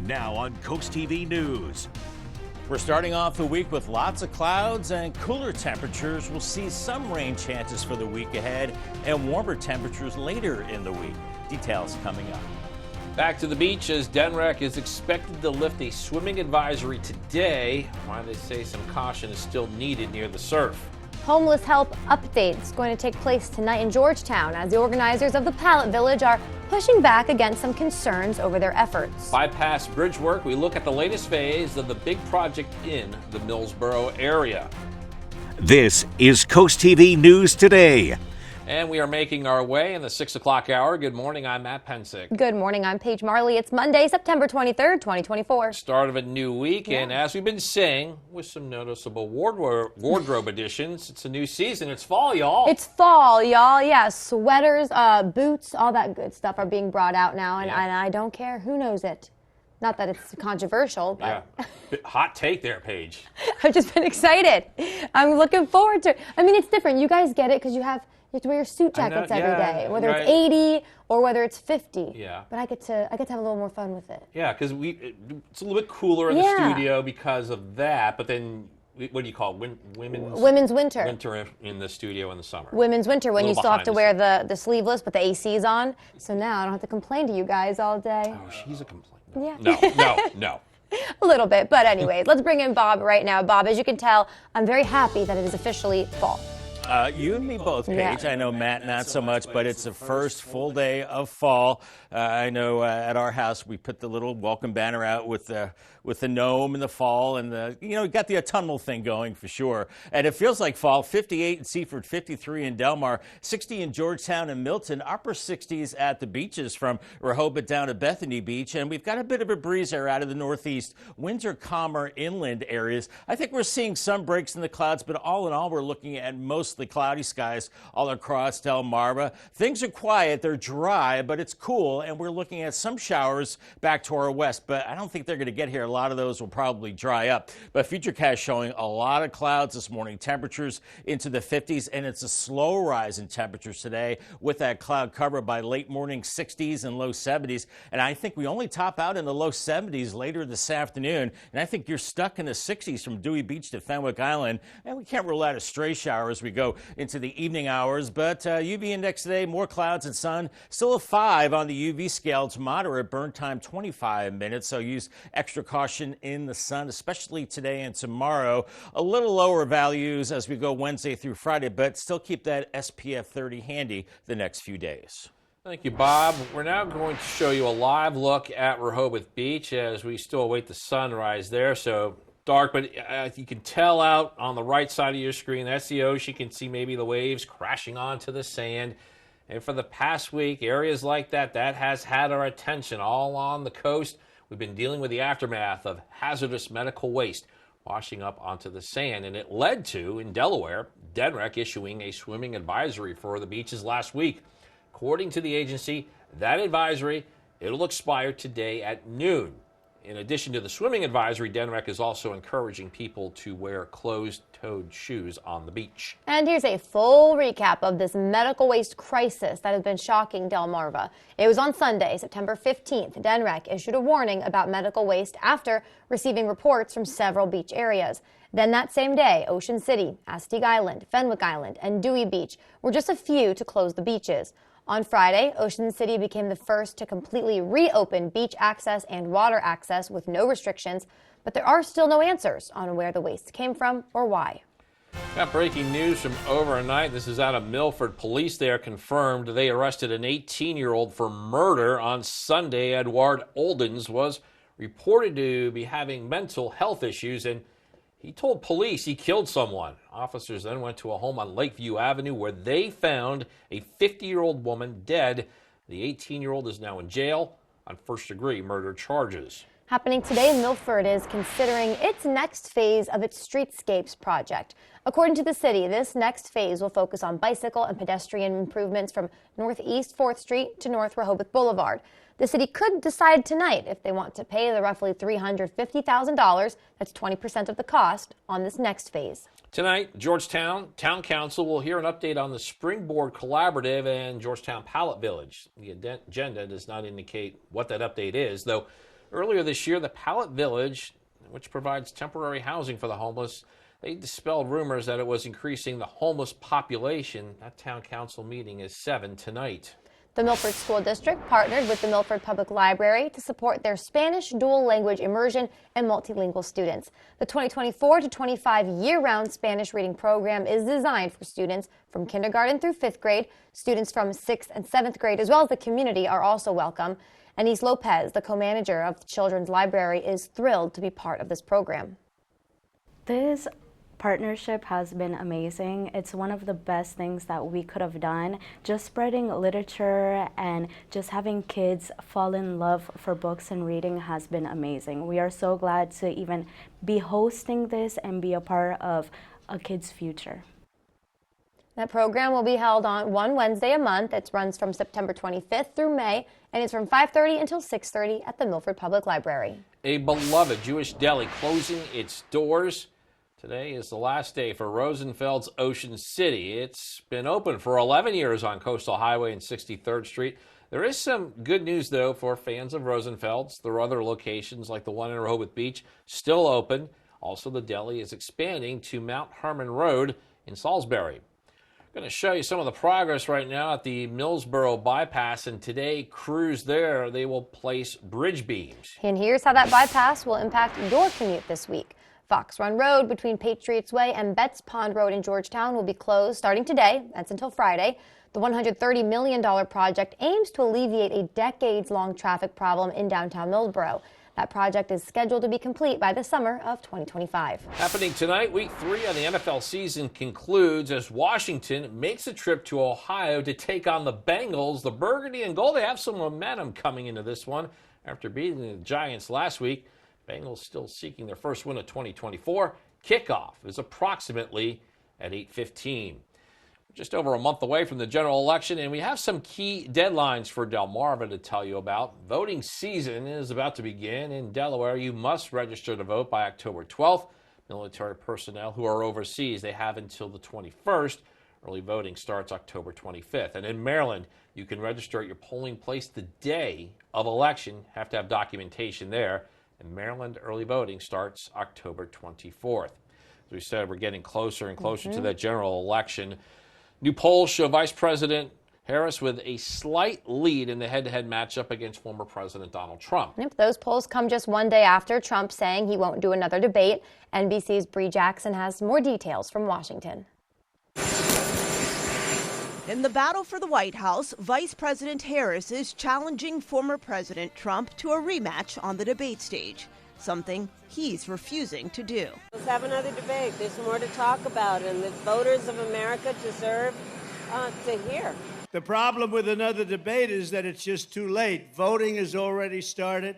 Now on CoastTV News. We're starting off the week with lots of clouds and cooler temperatures. We'll see some rain chances for the week ahead and warmer temperatures later in the week. Details coming up. Back to the beach as DNREC is expected to lift a swimming advisory today, while they say some caution is still needed near the surf. Homeless Help Update is going to take place tonight in Georgetown as the organizers of the Pallet Village are pushing back against some concerns over their efforts. Bypass bridge work, we look at the latest phase of the big project in the Millsboro area. This is CoastTV News Today. And we are making our way in the 6 o'clock hour. Good morning, I'm Matt Pensick. Good morning, I'm Paige Marley. It's Monday, September 23rd, 2024. Start of a new week, and as we've been saying, with some noticeable wardrobe additions, it's a new season. It's fall, y'all. It's fall, y'all. Yeah, sweaters, boots, all that good stuff are being brought out now, and I don't care who knows it. Not that it's controversial, but... Yeah. Hot take there, Paige. I've just been excited. I'm looking forward to it. I mean, it's different. You guys get it because you have to wear your suit jackets every day, whether it's 80 or whether it's 50. Yeah. But I get to have a little more fun with it. Yeah, because it's a little bit cooler in the studio because of that. But then, what do you call it? Women's winter. Winter in the studio in the summer. Women's winter when you still have to wear the sleeveless, but the AC's on. So now I don't have to complain to you guys all day. Oh, she's a complaint. Yeah. No. A little bit, but anyways, let's bring in Bob right now. Bob, as you can tell, I'm very happy that it is officially fall. You and me both, Paige. I know Matt not so much, but it's the first full day of fall. I know at our house we put the little welcome banner out with the gnome in the fall, and got the autumnal thing going for sure. And it feels like fall. 58 in Seaford, 53 in Delmar, 60 in Georgetown and Milton, upper 60s at the beaches from Rehoboth down to Bethany Beach, and we've got a bit of a breeze there out of the northeast, winter calmer inland areas. I think we're seeing some breaks in the clouds, but all in all, we're looking at mostly cloudy skies all across Delmarva. Things are quiet, they're dry, but it's cool, and we're looking at some showers back to our west, but I don't think they're going to get here. A lot of those will probably dry up. But Futurecast showing a lot of clouds this morning, temperatures into the 50s, and it's a slow rise in temperatures today with that cloud cover by late morning 60s and low 70s. And I think we only top out in the low 70s later this afternoon. And I think you're stuck in the 60s from Dewey Beach to Fenwick Island. And we can't rule out a stray shower as we go into the evening hours. But UV index today, more clouds and sun. Still a 5 on the UV scale. It's moderate, burn time 25 minutes. So use extra caution in the sun, especially today and tomorrow. A little lower values as we go Wednesday through Friday, but still keep that SPF 30 handy the next few days. Thank you, Bob. We're now going to show you a live look at Rehoboth Beach as we still await the sunrise there. So dark, but you can tell out on the right side of your screen, that's the ocean. You can see maybe the waves crashing onto the sand. And for the past week, areas like that has had our attention all on the coast. We've been dealing with the aftermath of hazardous medical waste washing up onto the sand, and it led to, in Delaware, DNREC issuing a swimming advisory for the beaches last week. According to the agency, that advisory, it'll expire today at noon. In addition to the swimming advisory, DNREC is also encouraging people to wear closed-toed shoes on the beach. And here's a full recap of this medical waste crisis that has been shocking Delmarva. It was on Sunday, September 15th. DNREC issued a warning about medical waste after receiving reports from several beach areas. Then that same day, Ocean City, Astig Island, Fenwick Island, and Dewey Beach were just a few to close the beaches. On Friday, Ocean City became the first to completely reopen beach access and water access with no restrictions, but there are still no answers on where the waste came from or why. Got breaking news from overnight. This is out of Milford. Police there confirmed they arrested an 18-year-old for murder on Sunday. Edward Oldens was reported to be having mental health issues, and he told police he killed someone. Officers then went to a home on Lakeview Avenue where they found a 50-year-old woman dead. The 18-year-old is now in jail on first-degree murder charges. Happening today, Milford is considering its next phase of its streetscapes project. According to the city, this next phase will focus on bicycle and pedestrian improvements from Northeast 4th Street to North Rehoboth Boulevard. The city could decide tonight if they want to pay the roughly $350,000, that's 20% of the cost, on this next phase. Tonight, Georgetown Town Council will hear an update on the Springboard Collaborative and Georgetown Pallet Village. The agenda does not indicate what that update is, though Earlier this year, the Pallet Village, which provides temporary housing for the homeless, they dispelled rumors that it was increasing the homeless population. That town council meeting is 7 tonight. The Milford School District partnered with the Milford Public Library to support their Spanish dual language immersion and multilingual students. The 2024 to 25 year-round Spanish reading program is designed for students from kindergarten through 5th grade. Students from 6th and 7th grade, as well as the community, are also welcome. Anise Lopez, the co-manager of the Children's Library, is thrilled to be part of this program. This partnership has been amazing. It's one of the best things that we could have done. Just spreading literature and just having kids fall in love for books and reading has been amazing. We are so glad to even be hosting this and be a part of a kid's future. That program will be held on one Wednesday a month. It runs from September 25th through May, and it's from 5:30 until 6:30 at the Milford Public Library. A beloved Jewish deli closing its doors. Today is the last day for Rosenfeld's Ocean City. It's been open for 11 years on Coastal Highway and 63rd Street. There is some good news, though, for fans of Rosenfeld's. There are other locations, like the one in Rehoboth Beach, still open. Also, the deli is expanding to Mount Herman Road in Salisbury. I'm going to show you some of the progress right now at the Millsboro bypass, and today, crews there, they will place bridge beams. And here's how that bypass will impact your commute this week. Fox Run Road between Patriots Way and Betts Pond Road in Georgetown will be closed starting today. That's until Friday. The $130 million project aims to alleviate a decades-long traffic problem in downtown Millsboro. That project is scheduled to be complete by the summer of 2025. Happening tonight, week 3 of the NFL season concludes as Washington makes a trip to Ohio to take on the Bengals. The Burgundy and Gold, they have some momentum coming into this one after beating the Giants last week. Bengals still seeking their first win of 2024. Kickoff is approximately at 8:15. Just over a month away from the general election, and we have some key deadlines for Delmarva to tell you about. Voting season is about to begin in Delaware. You must register to vote by October 12th. Military personnel who are overseas, they have until the 21st. Early voting starts October 25th. And in Maryland, you can register at your polling place the day of election. Have to have documentation there. In Maryland, early voting starts October 24th. As we said, we're getting closer and closer to that general election. New polls show Vice President Harris with a slight lead in the head-to-head matchup against former President Donald Trump. Yep, those polls come just one day after Trump saying he won't do another debate. NBC's Bree Jackson has more details from Washington. In the battle for the White House, Vice President Harris is challenging former President Trump to a rematch on the debate stage, something he's refusing to do. Let's have another debate. There's more to talk about, and the voters of America deserve to hear. The problem with another debate is that it's just too late. Voting has already started.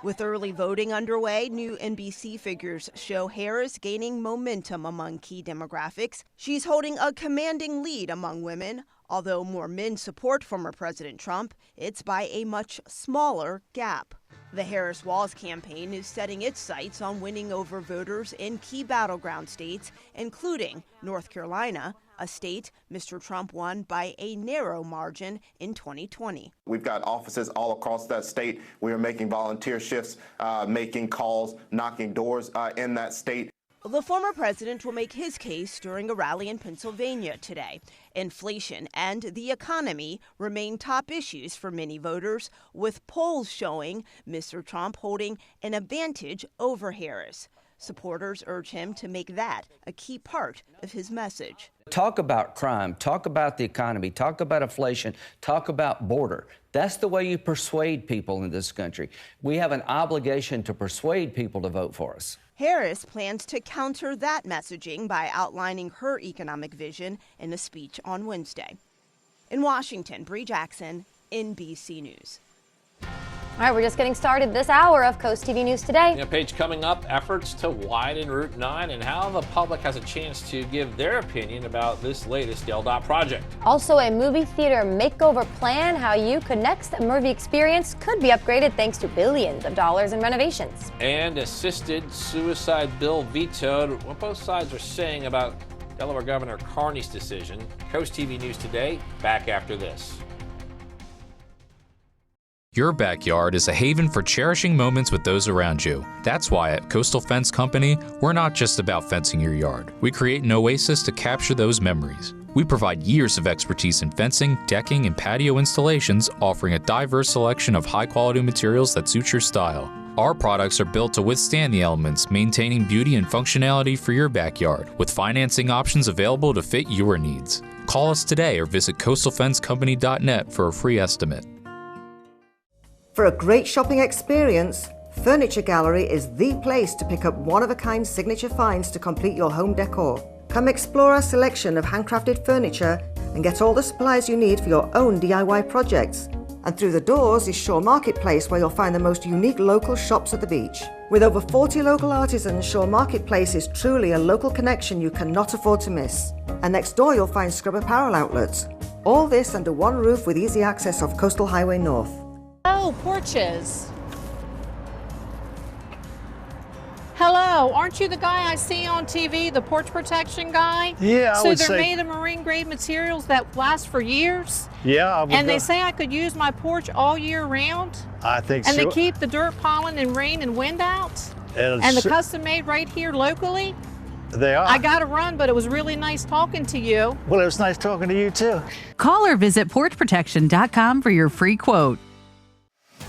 With early voting underway, new NBC figures show Harris gaining momentum among key demographics. She's holding a commanding lead among women. Although more men support former President Trump, it's by a much smaller gap. The Harris Walls campaign is setting its sights on winning over voters in key battleground states, including North Carolina, a state Mr. Trump won by a narrow margin in 2020. We've got offices all across that state. We are making volunteer shifts, making calls, knocking doors in that state. The former president will make his case during a rally in Pennsylvania today. Inflation and the economy remain top issues for many voters, with polls showing Mr. Trump holding an advantage over Harris. Supporters urge him to make that a key part of his message. Talk about crime, talk about the economy, talk about inflation, talk about border. That's the way you persuade people in this country. We have an obligation to persuade people to vote for us. Harris plans to counter that messaging by outlining her economic vision in a speech on Wednesday. In Washington, Bree Jackson, NBC News. All right, we're just getting started this hour of Coast TV News Today. Page coming up, efforts to widen Route 9 and how the public has a chance to give their opinion about this latest DelDOT project. Also, a movie theater makeover plan, how you could next movie experience could be upgraded thanks to billions of dollars in renovations. And assisted suicide bill vetoed. What both sides are saying about Delaware Governor Carney's decision. Coast TV News Today, back after this. Your backyard is a haven for cherishing moments with those around you. That's why at Coastal Fence Company, we're not just about fencing your yard. We create an oasis to capture those memories. We provide years of expertise in fencing, decking, and patio installations, offering a diverse selection of high-quality materials that suit your style. Our products are built to withstand the elements, maintaining beauty and functionality for your backyard, with financing options available to fit your needs. Call us today or visit coastalfencecompany.net for a free estimate. For a great shopping experience, Furniture Gallery is the place to pick up one-of-a-kind signature finds to complete your home decor. Come explore our selection of handcrafted furniture and get all the supplies you need for your own DIY projects. And through the doors is Shore Marketplace, where you'll find the most unique local shops at the beach. With over 40 local artisans, Shore Marketplace is truly a local connection you cannot afford to miss. And next door you'll find Scrub Apparel outlets. All this under one roof with easy access off Coastal Highway North. Oh, porches. Hello, aren't you the guy I see on TV, the porch protection guy? Yeah, I would say. So they're made of marine grade materials that last for years? Yeah, I would. And they say I could use my porch all year round? I think so. And they keep the dirt, pollen, and rain and wind out? And the custom made right here locally? They are. I got to run, but it was really nice talking to you. Well, it was nice talking to you too. Call or visit porchprotection.com for your free quote.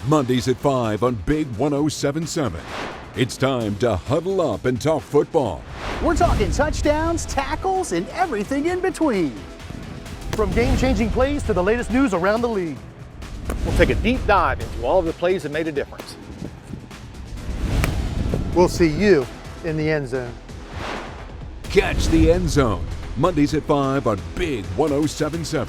Mondays at 5 on Big 107.7. It's time to huddle up and talk football. We're talking touchdowns, tackles, and everything in between. From game-changing plays to the latest news around the league. We'll take a deep dive into all of the plays that made a difference. We'll see you in the end zone. Catch the End Zone, Mondays at 5 on Big 107.7.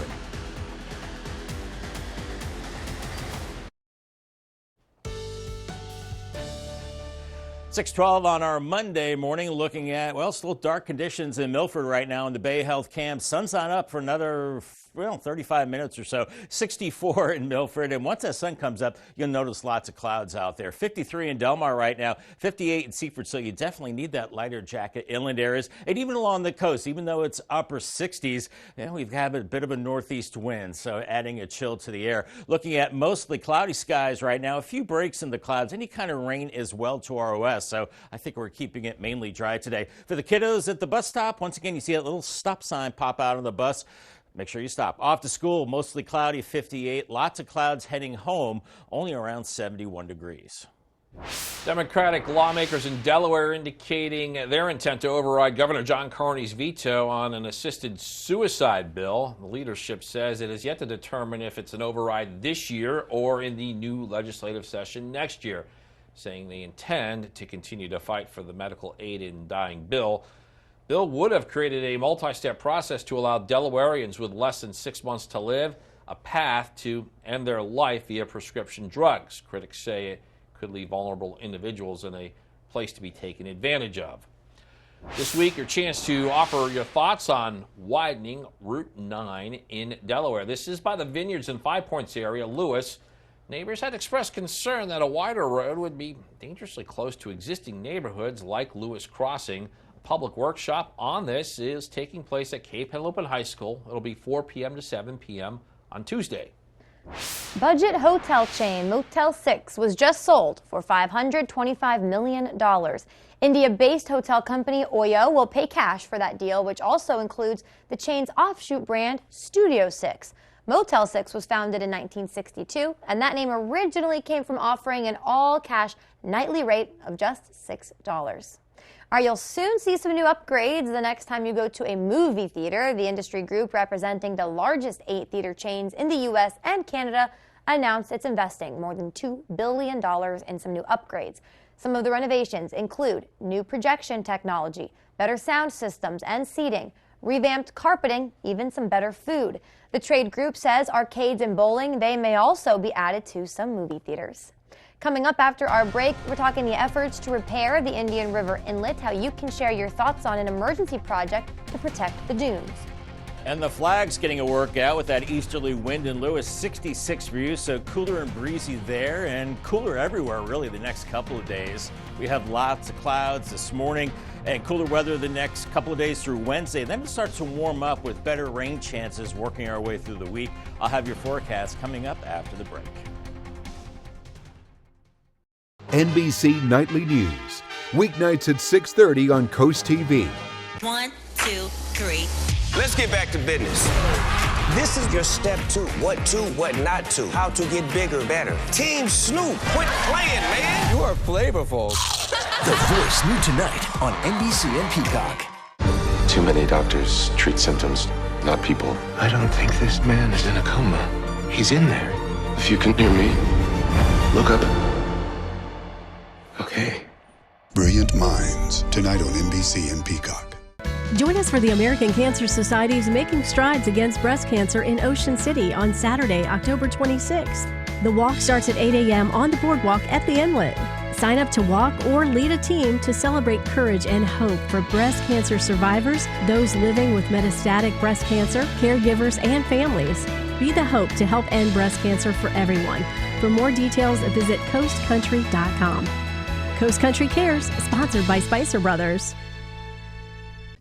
6:12 on our Monday morning, looking at, well, still dark conditions in Milford right now in the Bay Health Camp. Sun's not up for another 35 minutes or so. 64 in Milford, and once that sun comes up, you'll notice lots of clouds out there. 53 in Delmar right now, 58 in Seaford, so you definitely need that lighter jacket inland areas, and even along the coast, even though it's upper 60s, we've had a bit of a northeast wind, so adding a chill to the air. Looking at mostly cloudy skies right now, a few breaks in the clouds, any kind of rain as well to our west, so I think we're keeping it mainly dry today. For the kiddos at the bus stop, once again, you see that little stop sign pop out on the bus. Make sure you stop. Off to school, mostly cloudy, 58. Lots of clouds heading home, only around 71 degrees. Democratic lawmakers in Delaware indicating their intent to override Governor John Carney's veto on an assisted suicide bill. The leadership says it is yet to determine if it's an override this year or in the new legislative session next year, saying they intend to continue to fight for the medical aid in dying bill. Bill would have created a multi-step process to allow Delawareans with less than 6 months to live a path to end their life via prescription drugs. Critics say it could leave vulnerable individuals in a place to be taken advantage of. This week, your chance to offer your thoughts on widening Route 9 in Delaware. This is by the Vineyards and Five Points area, Lewis. Neighbors had expressed concern that a wider road would be dangerously close to existing neighborhoods like Lewis Crossing. Public workshop on this is taking place at Cape Henlopen High School. It'll be 4 p.m. to 7 p.m. on Tuesday. Budget hotel chain Motel 6 was just sold for $525 million. India-based hotel company Oyo will pay cash for that deal, which also includes the chain's offshoot brand Studio 6. Motel 6 was founded in 1962, and that name originally came from offering an all-cash nightly rate of just $6. All right, you'll soon see some new upgrades the next time you go to a movie theater. The industry group representing the largest 8 theater chains in the U.S. and Canada announced it's investing more than $2 billion in some new upgrades. Some of the renovations include new projection technology, better sound systems and seating, revamped carpeting, even some better food. The trade group says arcades and bowling, they may also be added to some movie theaters. Coming up after our break, we're talking the efforts to repair the Indian River Inlet, how you can share your thoughts on an emergency project to protect the dunes. And the flag's getting a workout with that easterly wind in Lewis, 66 for you, so cooler and breezy there and cooler everywhere really the next couple of days. We have lots of clouds this morning and cooler weather the next couple of days through Wednesday. Then it starts to warm up with better rain chances working our way through the week. I'll have your forecast coming up after the break. NBC Nightly News. Weeknights at 6:30 on Coast TV. 1, 2, 3. Let's get back to business. This is your step 2. What to, what not to. How to get bigger, better. Team Snoop, quit playing, man. You are flavorful. The Voice, new tonight on NBC and Peacock. Too many doctors treat symptoms, not people. I don't think this man is in a coma. He's in there. If you can hear me, look up. Okay. Brilliant Minds, tonight on NBC and Peacock. Join us for the American Cancer Society's Making Strides Against Breast Cancer in Ocean City on Saturday, October 26th. The walk starts at 8 a.m. on the boardwalk at the inlet. Sign up to walk or lead a team to celebrate courage and hope for breast cancer survivors, those living with metastatic breast cancer, caregivers, and families. Be the hope to help end breast cancer for everyone. For more details, visit coastcountry.com. Coast Country Cares, sponsored by Spicer Brothers.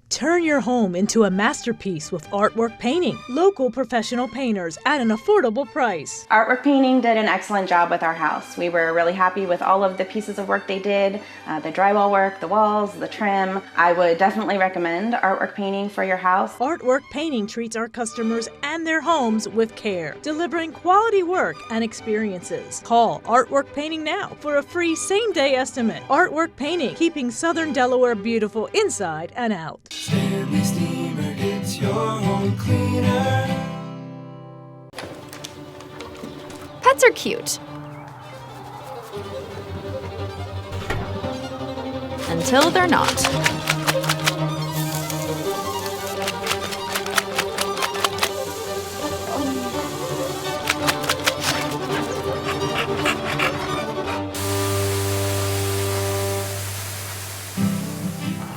Turn your home into a masterpiece with Artwork Painting. Local professional painters at an affordable price. Artwork Painting did an excellent job with our house. We were really happy with all of the pieces of work they did, the drywall work, the walls, the trim. I would definitely recommend Artwork Painting for your house. Artwork Painting treats our customers and their homes with care, delivering quality work and experiences. Call Artwork Painting now for a free same-day estimate. Artwork Painting, keeping Southern Delaware beautiful inside and out. Stanley Steamer gets your home cleaner. Pets are cute. Until they're not.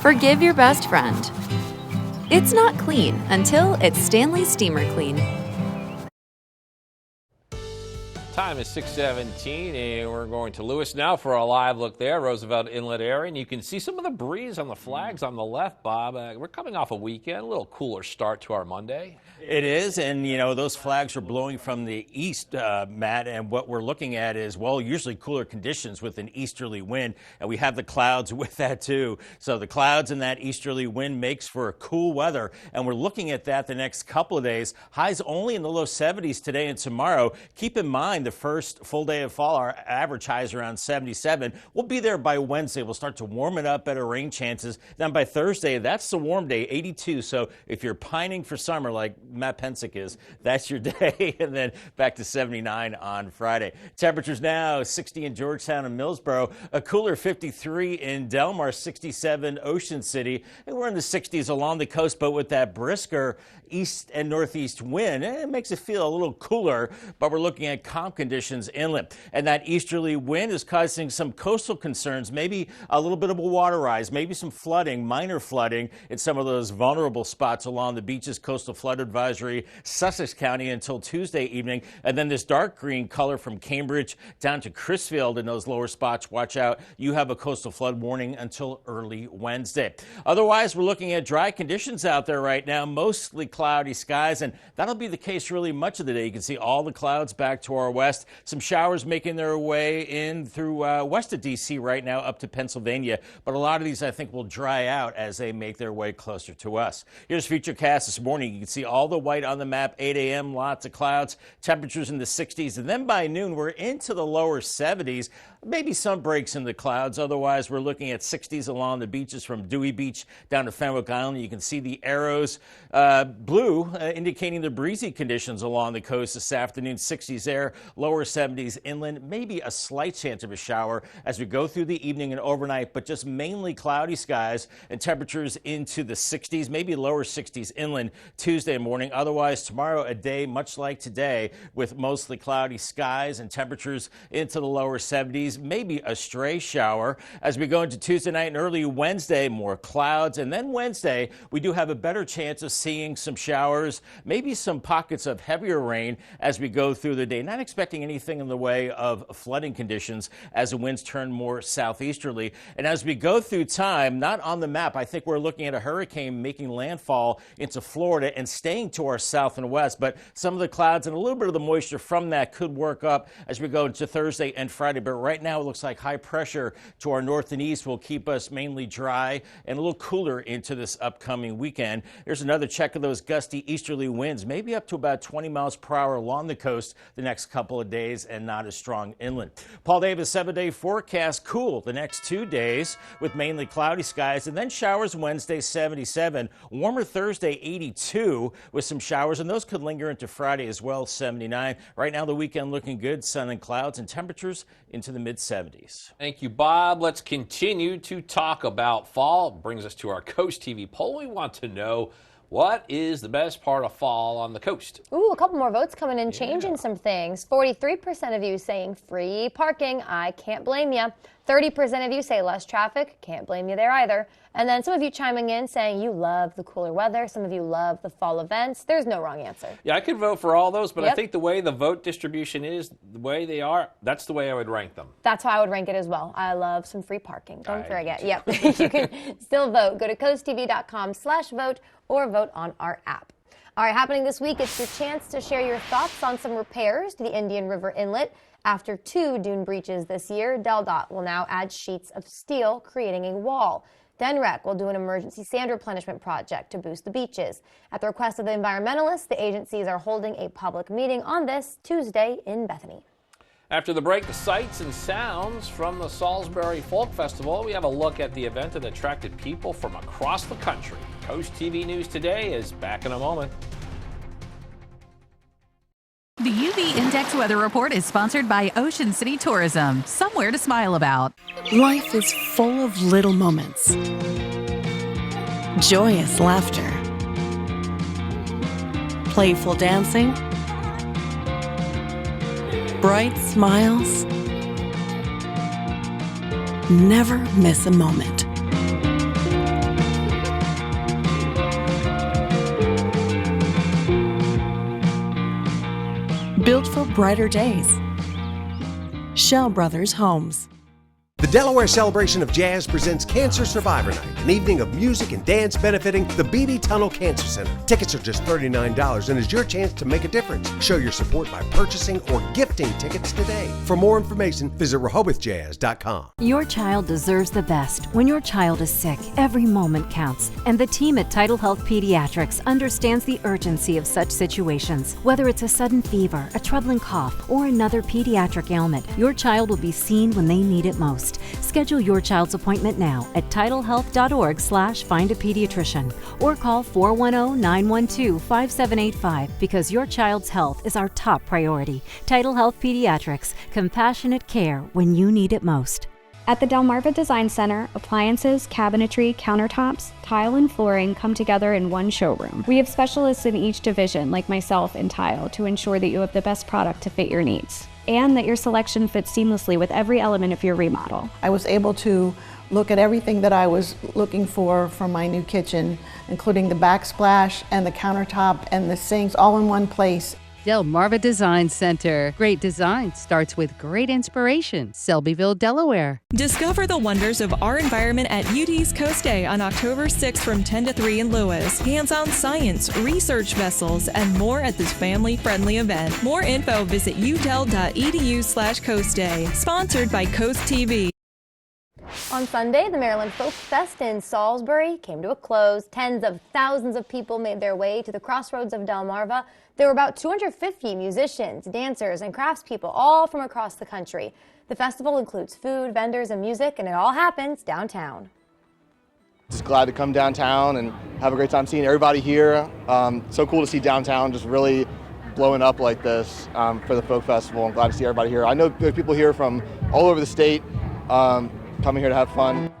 Forgive your best friend. It's not clean until it's Stanley Steamer Clean. Time is 6:17, and we're going to Lewis now for a live look there, Roosevelt Inlet area. And you can see some of the breeze on the flags on the left, Bob. We're coming off a weekend, a little cooler start to our Monday. It is, and you know, those flags are blowing from the east, Matt, and what we're looking at is, well, usually cooler conditions with an easterly wind, and we have the clouds with that too. So the clouds and that easterly wind makes for cool weather, and we're looking at that the next couple of days. Highs only in the low 70s today and tomorrow. Keep in mind, the first full day of fall, our average highs around 77. We'll be there by Wednesday. We'll start to warm it up, better rain chances. Then by Thursday, that's the warm day, 82. So if you're pining for summer like Matt Pensick is, that's your day. And then back to 79 on Friday. Temperatures now 60 in Georgetown and Millsboro, a cooler 53 in Delmar, 67 Ocean City. And we're in the 60s along the coast, but with that brisker east and northeast wind, it makes it feel a little cooler, but we're looking at calm conditions inland. And that easterly wind is causing some coastal concerns, maybe a little bit of a water rise, maybe some flooding, minor flooding in some of those vulnerable spots along the beaches. Coastal flood advisory, Sussex County until Tuesday evening. And then this dark green color from Cambridge down to Crisfield in those lower spots. Watch out. You have a coastal flood warning until early Wednesday. Otherwise, we're looking at dry conditions out there right now, mostly cloudy skies, and that'll be the case really much of the day. You can see all the clouds back to our west. Some showers making their way in through west of D.C. right now up to Pennsylvania, but a lot of these I think will dry out as they make their way closer to us. Here's Futurecast this morning. You can see all the white on the map, 8 a.m., lots of clouds, temperatures in the 60s, and then by noon we're into the lower 70s. Maybe some breaks in the clouds. Otherwise, we're looking at 60s along the beaches from Dewey Beach down to Fenwick Island. You can see the arrows blue indicating the breezy conditions along the coast this afternoon. 60s there, lower 70s inland. Maybe a slight chance of a shower as we go through the evening and overnight, but just mainly cloudy skies and temperatures into the 60s, maybe lower 60s inland Tuesday morning. Otherwise, tomorrow a day much like today with mostly cloudy skies and temperatures into the lower 70s. Maybe a stray shower. As we go into Tuesday night and early Wednesday, more clouds. And then Wednesday, we do have a better chance of seeing some showers, maybe some pockets of heavier rain as we go through the day. Not expecting expecting anything in the way of flooding conditions as the winds turn more southeasterly. And as we go through time, not on the map, I think we're looking at a hurricane making landfall into Florida and staying to our south and west. But some of the clouds and a little bit of the moisture from that could work up as we go into Thursday and Friday. But right now it looks like high pressure to our north and east will keep us mainly dry and a little cooler into this upcoming weekend. There's another check of those gusty easterly winds, maybe up to about 20 miles per hour along the coast the next couple of days and not as strong inland. Paul Davis 7-day forecast: cool the next 2 days with mainly cloudy skies and then showers Wednesday 77, warmer Thursday 82 with some showers, and those could linger into Friday as well 79. Right now the weekend looking good, sun and clouds and temperatures into the mid 70s. Thank you, Bob. Let's continue to talk about fall. It brings us to our Coast TV poll. We want to know, what is the best part of fall on the coast? Ooh, a couple more votes coming in, changing some things. 43% of you saying free parking. I can't blame you. 30% of you say less traffic. Can't blame you there either. And then some of you chiming in saying you love the cooler weather. Some of you love the fall events. There's no wrong answer. Yeah, I could vote for all those, but I think the way the vote distribution is, the way they are, that's the way I would rank them. That's how I would rank it as well. I love some free parking. Don't forget. Yep. You can still vote. Go to coasttv.com/vote or vote on our app. All right, happening this week, it's your chance to share your thoughts on some repairs to the Indian River Inlet. After 2 dune breaches this year, DelDOT will now add sheets of steel, creating a wall. DenRec will do an emergency sand replenishment project to boost the beaches. At the request of the environmentalists, the agencies are holding a public meeting on this Tuesday in Bethany. After the break, the sights and sounds from the Salisbury Folk Festival. We have a look at the event that attracted people from across the country. Coast TV News Today is back in a moment. The UV Index Weather Report is sponsored by Ocean City Tourism. Somewhere to smile about. Life is full of little moments. Joyous laughter. Playful dancing. Bright smiles. Never miss a moment. Built for brighter days. Shell Brothers Homes. The Delaware Celebration of Jazz presents Cancer Survivor Night, an evening of music and dance benefiting the Beatty Tunnel Cancer Center. Tickets are just $39 and is your chance to make a difference. Show your support by purchasing or gifting tickets today. For more information, visit RehobothJazz.com. Your child deserves the best. When your child is sick, every moment counts. And the team at Tidal Health Pediatrics understands the urgency of such situations. Whether it's a sudden fever, a troubling cough, or another pediatric ailment, your child will be seen when they need it most. Schedule your child's appointment now at tidalhealth.org/findapediatrician or call 410-912-5785 because your child's health is our top priority. Tidal Health Pediatrics, compassionate care when you need it most. At the Delmarva Design Center, appliances, cabinetry, countertops, tile, and flooring come together in one showroom. We have specialists in each division, like myself in tile, to ensure that you have the best product to fit your needs, and that your selection fits seamlessly with every element of your remodel. I was able to look at everything that I was looking for my new kitchen, including the backsplash and the countertop and the sinks all in one place. Delmarva Design Center. Great design starts with great inspiration. Selbyville, Delaware. Discover the wonders of our environment at UD's Coast Day on October 6th from 10 to 3 in Lewis. Hands-on science, research vessels, and more at this family-friendly event. More info, visit udel.edu/Coast Day. Sponsored by Coast TV. On Sunday, the Maryland Folk Fest in Salisbury came to a close. Tens of thousands of people made their way to the crossroads of Delmarva. There were about 250 musicians, dancers, and craftspeople, all from across the country. The festival includes food, vendors, and music, and it all happens downtown. Just glad to come downtown and have a great time seeing everybody here. So cool to see downtown just really blowing up like this for the Folk Festival. I'm glad to see everybody here. I know there's people here from all over the state coming here to have fun.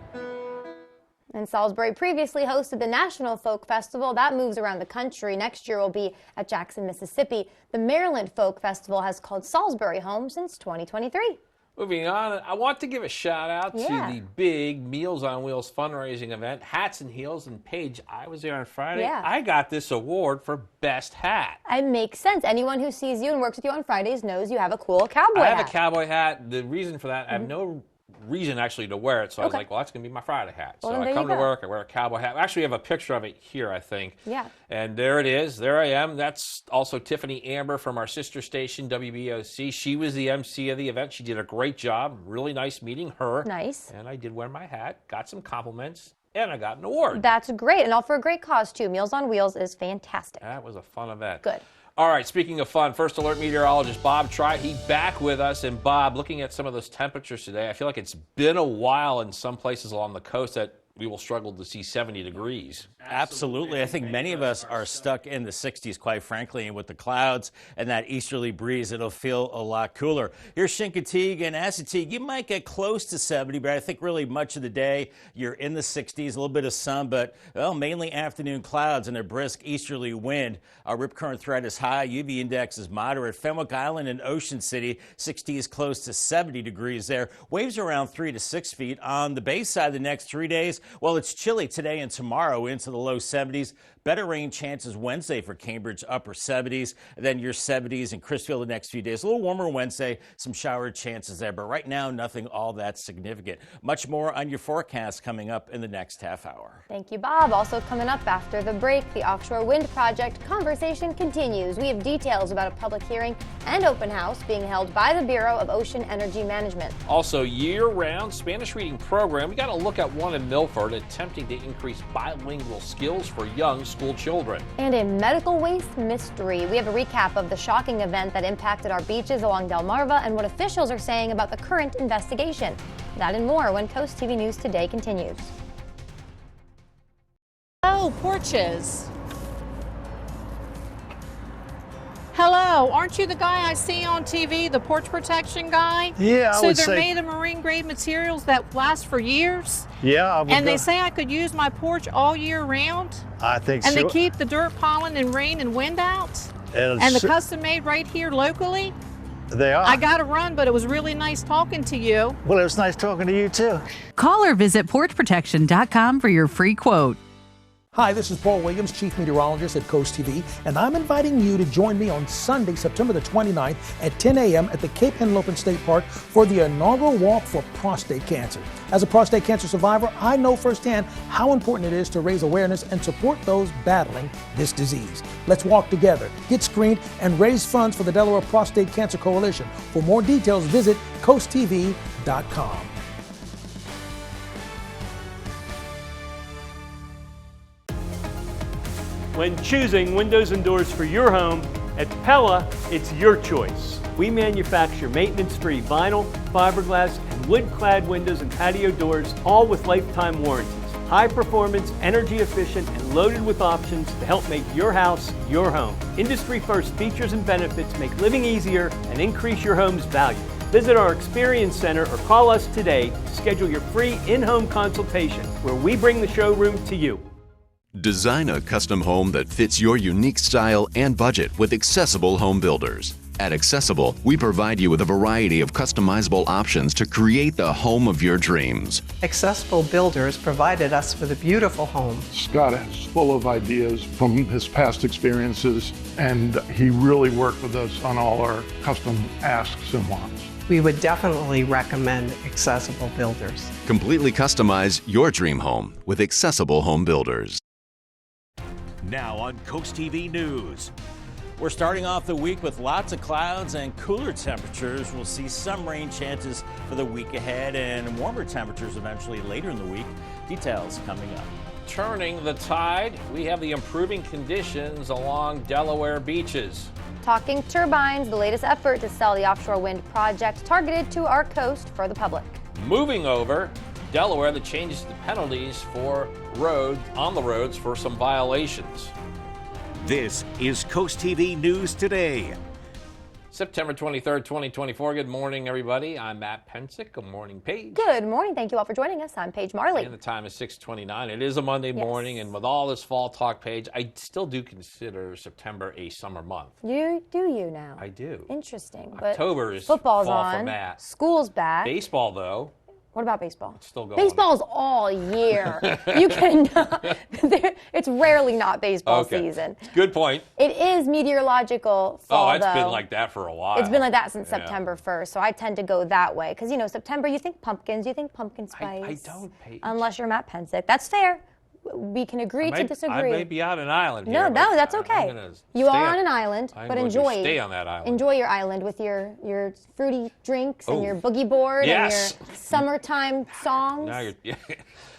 And Salisbury previously hosted the National Folk Festival. That moves around the country. Next year will be at Jackson, Mississippi. The Maryland Folk Festival has called Salisbury home since 2023. Moving on, I want to give a shout out to the big Meals on Wheels fundraising event, Hats and Heels. And Paige, I was there on Friday. Yeah. I got this award for best hat. It makes sense. Anyone who sees you and works with you on Fridays knows you have a cool cowboy hat. I have a cowboy hat. The reason for that, I have no reason actually to wear it, so I was like, well, that's going to be my Friday hat. Well, so I come to work, I wear a cowboy hat. Actually, I have a picture of it here, I think. Yeah. And there it is. There I am. That's also Tiffany Amber from our sister station, WBOC. She was the MC of the event. She did a great job. Really nice meeting her. Nice. And I did wear my hat, got some compliments, and I got an award. That's great, and all for a great cause, too. Meals on Wheels is fantastic. That was a fun event. Good. All right, speaking of fun, First Alert meteorologist Bob Tribe, he's back with us. And Bob, looking at some of those temperatures today, I feel like it's been a while in some places along the coast that we will struggle to see 70 degrees. Absolutely. I think many of us are stuck in the 60s, quite frankly, and with the clouds and that easterly breeze, it'll feel a lot cooler. Here's Chincoteague and Assateague. You might get close to 70, but I think really much of the day you're in the 60s, a little bit of sun, but mainly afternoon clouds and a brisk easterly wind. Our rip current threat is high. UV index is moderate. Fenwick Island and Ocean City, 60s close to 70 degrees there. Waves around 3 to 6 feet. On the bay side the next 3 days, well, it's chilly today and tomorrow into the low 70s. Better rain chances Wednesday for Cambridge, upper 70s. Then your 70s in Crisfield the next few days. A little warmer Wednesday, some shower chances there. But right now, nothing all that significant. Much more on your forecast coming up in the next half hour. Thank you, Bob. Also coming up after the break, the offshore wind project conversation continues. We have details about a public hearing and open house being held by the Bureau of Ocean Energy Management. Also, year-round Spanish reading program. We got to look at one in Milford attempting to increase bilingual skills for young school children. And a medical waste mystery. We have a recap of the shocking event that impacted our beaches along Delmarva and what officials are saying about the current investigation. That and more when Coast TV News Today continues. Oh, porches. Hello, aren't you the guy I see on TV, the porch protection guy? Yeah, I would say. So they're made of marine grade materials that last for years? Yeah, I would. And they say I could use my porch all year round? I think so. And they keep the dirt, pollen, and rain and wind out? And the custom made right here locally? They are. I got to run, but it was really nice talking to you. Well, it was nice talking to you too. Call or visit porchprotection.com for your free quote. Hi, this is Paul Williams, Chief Meteorologist at Coast TV, and I'm inviting you to join me on Sunday, September the 29th at 10 a.m. at the Cape Henlopen State Park for the inaugural Walk for Prostate Cancer. As a prostate cancer survivor, I know firsthand how important it is to raise awareness and support those battling this disease. Let's walk together, get screened, and raise funds for the Delaware Prostate Cancer Coalition. For more details, visit coasttv.com. When choosing windows and doors for your home, at Pella, it's your choice. We manufacture maintenance-free vinyl, fiberglass, and wood-clad windows and patio doors, all with lifetime warranties. High performance, energy efficient, and loaded with options to help make your house your home. Industry-first features and benefits make living easier and increase your home's value. Visit our Experience Center or call us today to schedule your free in-home consultation, where we bring the showroom to you. Design a custom home that fits your unique style and budget with Accessible Home Builders. At Accessible, we provide you with a variety of customizable options to create the home of your dreams. Accessible Builders provided us with a beautiful home. Scott is full of ideas from his past experiences, and he really worked with us on all our custom asks and wants. We would definitely recommend Accessible Builders. Completely customize your dream home with Accessible Home Builders. Now on Coast TV News. We're starting off the week with lots of clouds and cooler temperatures. We'll see some rain chances for the week ahead and warmer temperatures eventually later in the week. Details coming up. Turning the tide, we have the improving conditions along Delaware beaches. Talking turbines, the latest effort to sell the offshore wind project targeted to our coast for the public. Moving over Delaware, the changes to the penalties for on the roads for some violations. This is Coast TV News Today. September 23rd, 2024. Good morning, everybody. I'm Matt Pensick. Good morning, Paige. Good morning. Thank you all for joining us. I'm Paige Marley. And the time is 6:29. It is a Monday morning, and with all this fall talk, Paige, I still do consider September a summer month. You now? I do. Interesting. October is football's fall on. for Matt. School's back. Baseball, though. What about baseball? It's still going. Baseball's all year. You cannot. It's rarely not baseball season. Good point. It is meteorological fall, it's though. been like that for a while. It's been like that since September 1st, so I tend to go that way. Because, September, you think pumpkins, you think pumpkin spice. I don't, Paige. Unless you're Matt Pensick. That's fair. We can agree to disagree. I may be on an island here. No, that's okay. You are on an island, but enjoy. Stay on that island. Enjoy your island with your fruity drinks and your boogie board and your summertime songs. Now you're,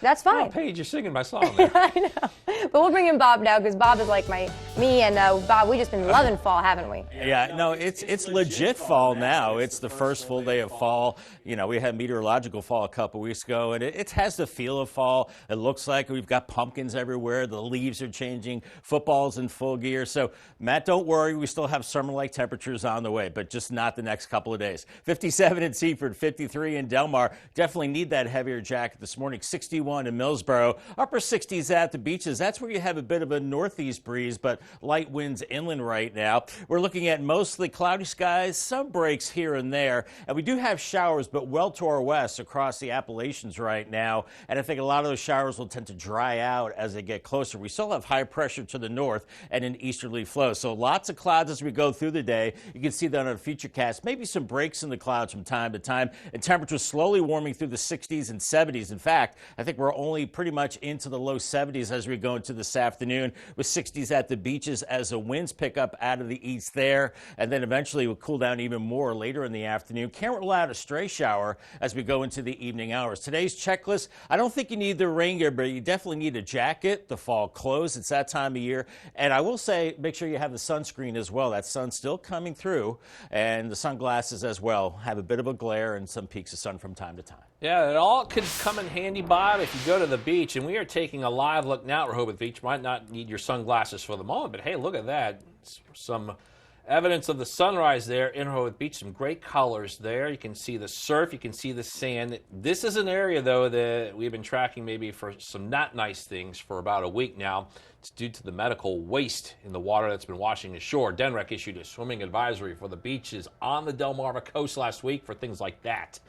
That's fine. Oh, Paige, you're singing my song there. I know. But we'll bring in Bob now because Bob is like me and Bob, we've just been loving fall, haven't we? Yeah, no, it's legit fall now. It's the first full day of fall. We had meteorological fall a couple weeks ago, and it has the feel of fall. It looks like we've got pumpkins everywhere. The leaves are changing. Football's in full gear. So, Matt, don't worry. We still have summer-like temperatures on the way, but just not the next couple of days. 57 in Seaford, 53 in Del Mar. Definitely need that heavier jacket this morning. 61 in Millsboro. Upper 60s at the beaches. That's where you have a bit of a northeast breeze, but light winds inland right now. We're looking at mostly cloudy skies, some breaks here and there, and we do have showers, but well to our west across the Appalachians right now, and I think a lot of those showers will tend to dry out as they get closer. We still have high pressure to the north and an easterly flow, so lots of clouds as we go through the day. You can see that on a futurecast. Maybe some breaks in the clouds from time to time, and temperatures slowly warming through the 60s and 70s. In fact, I think we're only pretty much into the low 70s as we go into this afternoon, with 60s at the beaches as the winds pick up out of the east there, and then eventually will cool down even more later in the afternoon. Can't rule out a stray shower as we go into the evening hours. Today's checklist, I don't think you need the rain gear, but you definitely need a jacket, the fall clothes. It's that time of year. And I will say, make sure you have the sunscreen as well. That sun's still coming through, and the sunglasses as well have a bit of a glare and some peaks of sun from time to time. Yeah, it all could come in handy, Bob, if you go to the beach. And we are taking a live look now at Rehoboth Beach. Might not need your sunglasses for the moment, but hey, look at that. Some evidence of the sunrise there in Rehoboth Beach. Some great colors there. You can see the surf. You can see the sand. This is an area, though, that we've been tracking maybe for some not nice things for about a week now. It's due to the medical waste in the water that's been washing ashore. DNREC issued a swimming advisory for the beaches on the Delmarva coast last week for things like that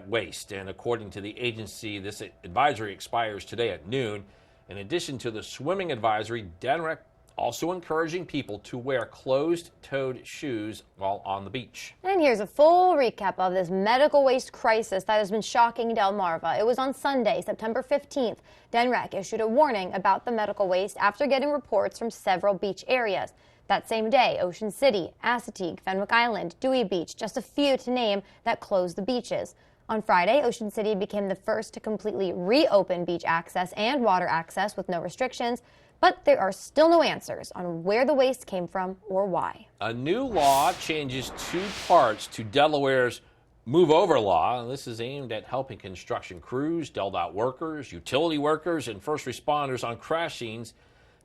waste. And according to the agency, this advisory expires today at noon. In addition to the swimming advisory, DNREC also encouraging people to wear closed-toed shoes while on the beach. And here's a full recap of this medical waste crisis that has been shocking Delmarva. It was on Sunday, September 15th. DNREC issued a warning about the medical waste after getting reports from several beach areas. That same day, Ocean City, Assateague, Fenwick Island, Dewey Beach, just a few to name, that closed the beaches. On Friday, Ocean City became the first to completely reopen beach access and water access with no restrictions, but there are still no answers on where the waste came from or why. A new law changes two parts to Delaware's Move Over law, and this is aimed at helping construction crews, DelDOT workers, utility workers, and first responders on crash scenes.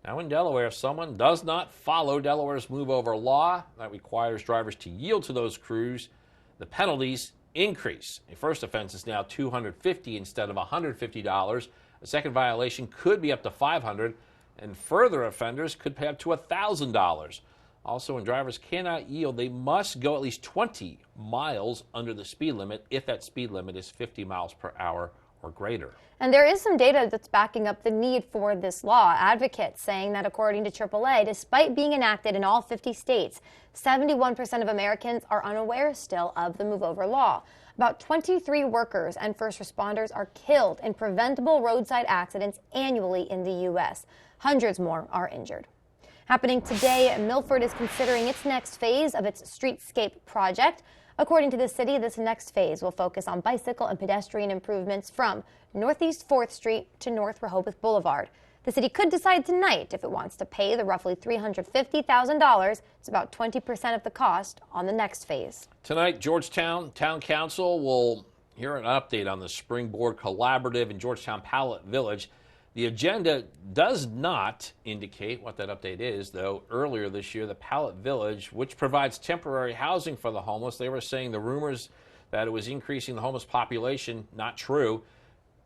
Now in Delaware, if someone does not follow Delaware's Move Over law, that requires drivers to yield to those crews, the penalties increase. A first offense is now $250 instead of $150. A second violation could be up to $500, and further offenders could pay up to $1,000. Also, when drivers cannot yield, they must go at least 20 miles under the speed limit if that speed limit is 50 miles per hour or greater. And there is some data that's backing up the need for this law. Advocates saying that according to AAA, despite being enacted in all 50 states, 71% of Americans are unaware still of the Move Over law. About 23 workers and first responders are killed in preventable roadside accidents annually in the U.S. Hundreds more are injured. Happening today, Milford is considering its next phase of its streetscape project. According to the city, this next phase will focus on bicycle and pedestrian improvements from Northeast 4th Street to North Rehoboth Boulevard. The city could decide tonight if it wants to pay the roughly $350,000. It's about 20% of the cost on the next phase. Tonight, Georgetown Town Council will hear an update on the Springboard Collaborative in Georgetown Pallet Village. The agenda does not indicate what that update is, though. Earlier this year, the Pallet Village, which provides temporary housing for the homeless, they were saying the rumors that it was increasing the homeless population, not true.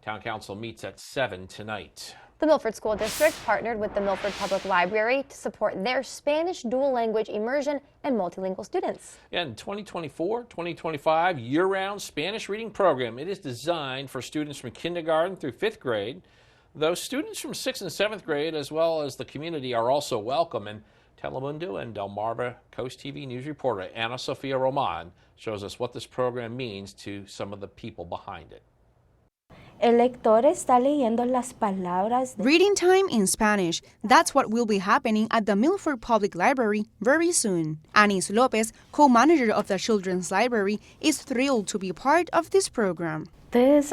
Town Council meets at 7 tonight. The Milford School District partnered with the Milford Public Library to support their Spanish dual language immersion and multilingual students. And 2024-2025 year-round Spanish reading program. It is designed for students from kindergarten through 5th grade. Those students from 6th and 7th grade, as well as the community, are also welcome. And Telemundo and Delmarva Coast TV News reporter Ana Sofia Roman shows us what this program means to some of the people behind it. El lector está leyendo las palabras. Reading time in Spanish. That's what will be happening at the Milford Public Library very soon. Anis Lopez, co-manager of the Children's Library, is thrilled to be part of this program. This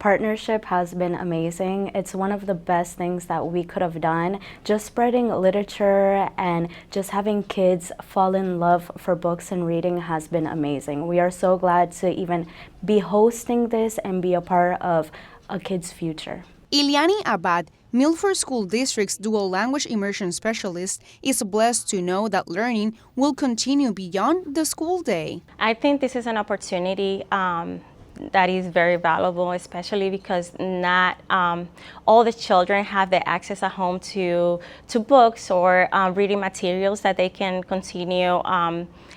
partnership has been amazing. It's one of the best things that we could have done. Just spreading literature and just having kids fall in love for books and reading has been amazing. We are so glad to even be hosting this and be a part of a kid's future. Iliani Abad, Milford School District's dual language immersion specialist, is blessed to know that learning will continue beyond the school day. I think this is an opportunity that is very valuable, especially because not all the children have the access at home to books or reading materials that they can continue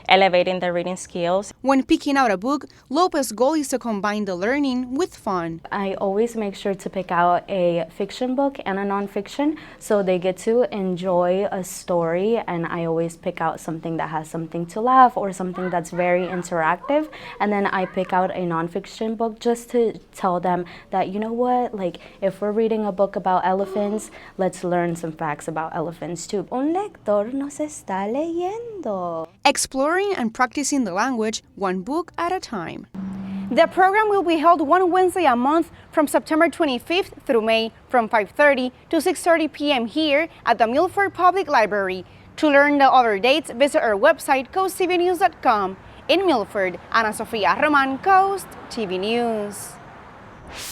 elevating their reading skills. When picking out a book, Lopez's goal is to combine the learning with fun. I always make sure to pick out a fiction book and a nonfiction so they get to enjoy a story, and I always pick out something that has something to laugh or something that's very interactive, and then I pick out a nonfiction book just to tell them that, you know what, like if we're reading a book about elephants, let's learn some facts about elephants too. Un lector nos está leyendo. Exploring and practicing the language one book at a time. The program will be held one Wednesday a month from September 25th through May from 5:30 to 6:30 p.m. here at the Milford Public Library. To learn the other dates, visit our website, coasttvnews.com. In Milford, Ana Sofia Roman, Coast TV News.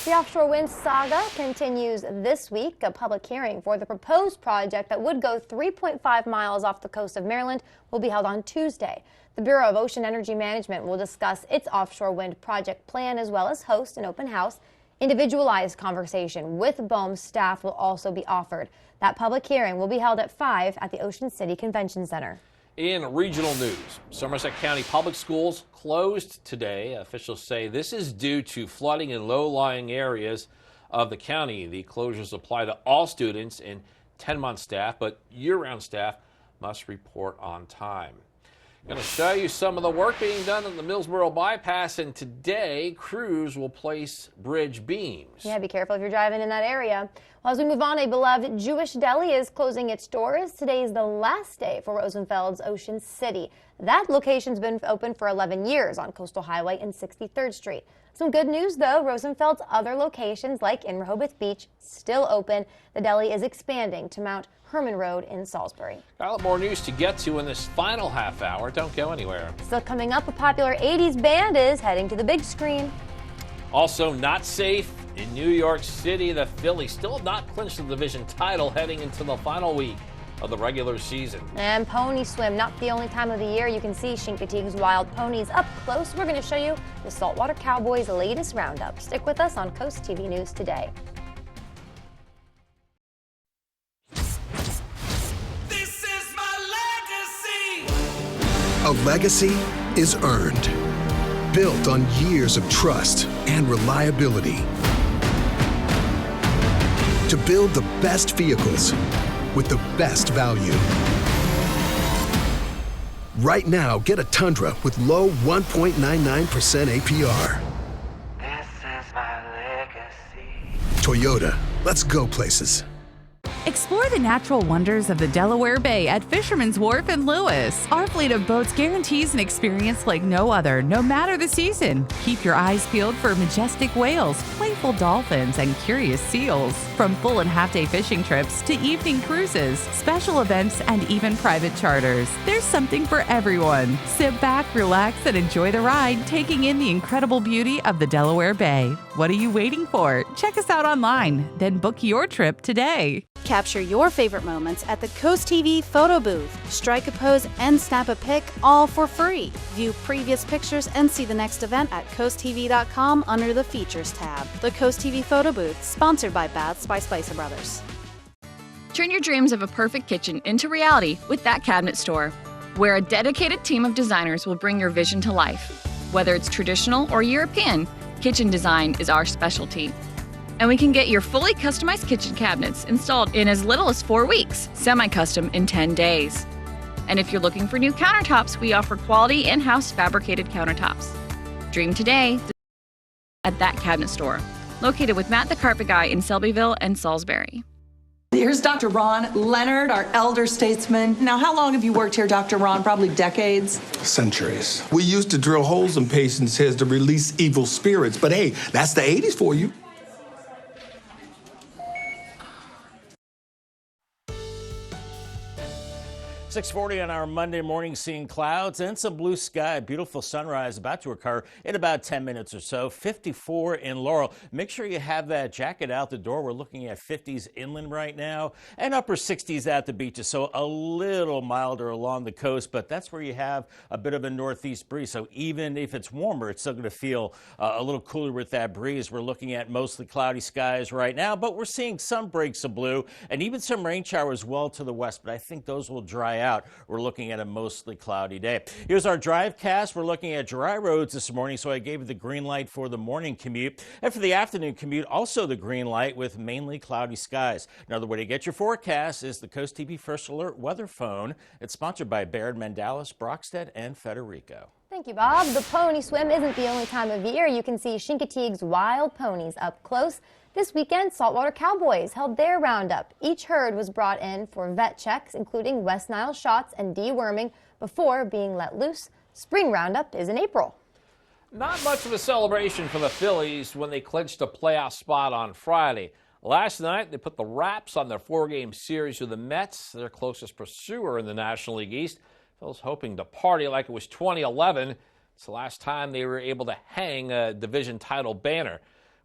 The offshore wind saga continues this week. A public hearing for the proposed project that would go 3.5 miles off the coast of Maryland will be held on Tuesday. The Bureau of Ocean Energy Management will discuss its offshore wind project plan as well as host an open house. Individualized conversation with BOEM staff will also be offered. That public hearing will be held at 5 at the Ocean City Convention Center. In regional news, Somerset County Public Schools closed today. Officials say this is due to flooding in low-lying areas of the county. The closures apply to all students and 10-month staff, but year-round staff must report on time. I'm going to show you some of the work being done on the Millsboro bypass, and today crews will place bridge beams. Yeah, be careful if you're driving in that area. Well, as we move on, a beloved Jewish deli is closing its doors. Today is the last day for Rosenfeld's Ocean City. That location's been open for 11 years on Coastal Highway and 63rd Street. Some good news, though. Rosenfeld's other locations, like in Rehoboth Beach, still open. The deli is expanding to Mount Herman Road in Salisbury. Got a lot more news to get to in this final half hour. Don't go anywhere. Still coming up, a popular 80s band is heading to the big screen. Also not safe in New York City. The Phillies still have not clinched the division title heading into the final week of the regular season. And pony swim, not the only time of the year you can see Chincoteague's wild ponies up close. We're going to show you the Saltwater Cowboys' latest roundup. Stick with us on Coast TV News today. This is my legacy. A legacy is earned, built on years of trust and reliability. To build the best vehicles with the best value. Right now, get a Tundra with low 1.99% APR. This is my legacy. Toyota, let's go places. Explore the natural wonders of the Delaware Bay at Fisherman's Wharf in Lewis. Our fleet of boats guarantees an experience like no other, no matter the season. Keep your eyes peeled for majestic whales, playful dolphins, and curious seals. From full and half-day fishing trips to evening cruises, special events, and even private charters, there's something for everyone. Sit back, relax, and enjoy the ride, taking in the incredible beauty of the Delaware Bay. What are you waiting for? Check us out online, then book your trip today. Capture your favorite moments at the CoastTV photo booth. Strike a pose and snap a pic, all for free. View previous pictures and see the next event at coasttv.com under the Features tab. The CoastTV photo booth, sponsored by Baths by Spicer Brothers. Turn your dreams of a perfect kitchen into reality with That Cabinet Store, where a dedicated team of designers will bring your vision to life. Whether it's traditional or European, kitchen design is our specialty. And we can get your fully customized kitchen cabinets installed in as little as 4 weeks, semi-custom in 10 days. And if you're looking for new countertops, we offer quality in-house fabricated countertops. Dream today at That Cabinet Store, located with Matt the Carpet Guy in Selbyville and Salisbury. Here's Dr. Ron Leonard, our elder statesman. Now, how long have you worked here, Dr. Ron? Probably decades? Centuries. We used to drill holes in patients' heads to release evil spirits, but hey, that's the 80s for you. 6:40 on our Monday morning, seeing clouds and some blue sky. Beautiful sunrise about to occur in about 10 minutes or so. 54 in Laurel. Make sure you have that jacket out the door. We're looking at 50s inland right now and upper 60s at the beaches. So a little milder along the coast, but that's where you have a bit of a northeast breeze. So even if it's warmer, it's still going to feel a little cooler with that breeze. We're looking at mostly cloudy skies right now, but we're seeing some breaks of blue and even some rain showers well to the west, but I think those will dry out. We're looking at a mostly cloudy day. Here's our drive cast. We're looking at dry roads this morning, so I gave you the green light for the morning commute. And for the afternoon commute, also the green light with mainly cloudy skies. Another way to get your forecast is the Coast TV First Alert Weather Phone. It's sponsored by Baird, Mandalis, Brockstead, and Federico. Thank you, Bob. The pony swim isn't the only time of year you can see Chincoteague's wild ponies up close. This weekend, Saltwater Cowboys held their roundup. Each herd was brought in for vet checks, including West Nile shots and deworming, before being let loose. Spring roundup is in April. Not much of a celebration for the Phillies when they clinched a playoff spot on Friday. Last night, they put the wraps on their 4-game series with the Mets, their closest pursuer in the National League East. Phil's hoping to party like it was 2011. It's the last time they were able to hang a division title banner.